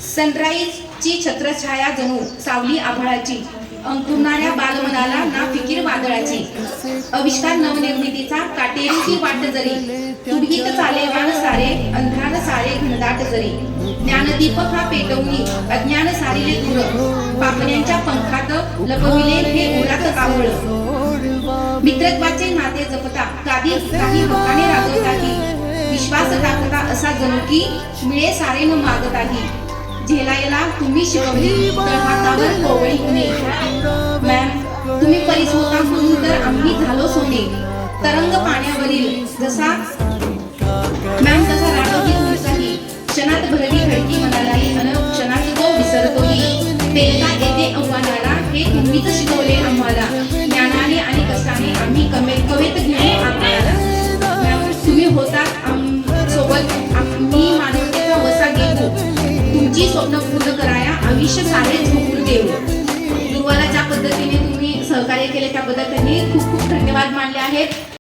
सनराईजची छत्रछाया जणू सावली आभाळाची, अंकुरणाऱ्या बालमनाला ना फिकीर वादळाची, आविष्कार नवनिर्मितीचा काटेरी ही वाट जरी, तुडवीत चाले वाण सारे अंधार सारे घनदाट जरी, ज्ञानदीपक हा पेटवणी अज्ञान सारिले दूर, पापण्यांच्या पंखात लपविले हे उरात कावळ, मित्रत्वाचे नाते जपता काही हक्काने रागवताही, विश्वास टाकता असा जणू की मिळे सारे न मागताही, झेलायला तुम्ही शिकवली तळहातावर कोवळी गुणे, मॅम तुम्ही परीस होता म्हणून तर आम्ही झालो सोने, तरंग पाण्यावरील जसा मॅम तसा रागवली तुमचाही, क्षणात भरली खडकी मनालाही अन क्षणात तो विसरतोही, पेलता येते आव्हानाला हे तुम्हीच शिकवले आम्हाला, ज्ञानाने आणि कष्टाने आम्ही कवेत घेऊ आपल्याला, मॅम तुम्ही होता सोबत आम्ही मानवतेचा वसा घेऊ, तुमची स्वप्न पूर्ण कराया आयुष्य सारे झोपून देऊ. गुरुवाला ज्या पद्धतीने तुम्ही सहकार्य केले त्याबद्दल त्यांनी खूप खूप धन्यवाद मानले आहेत.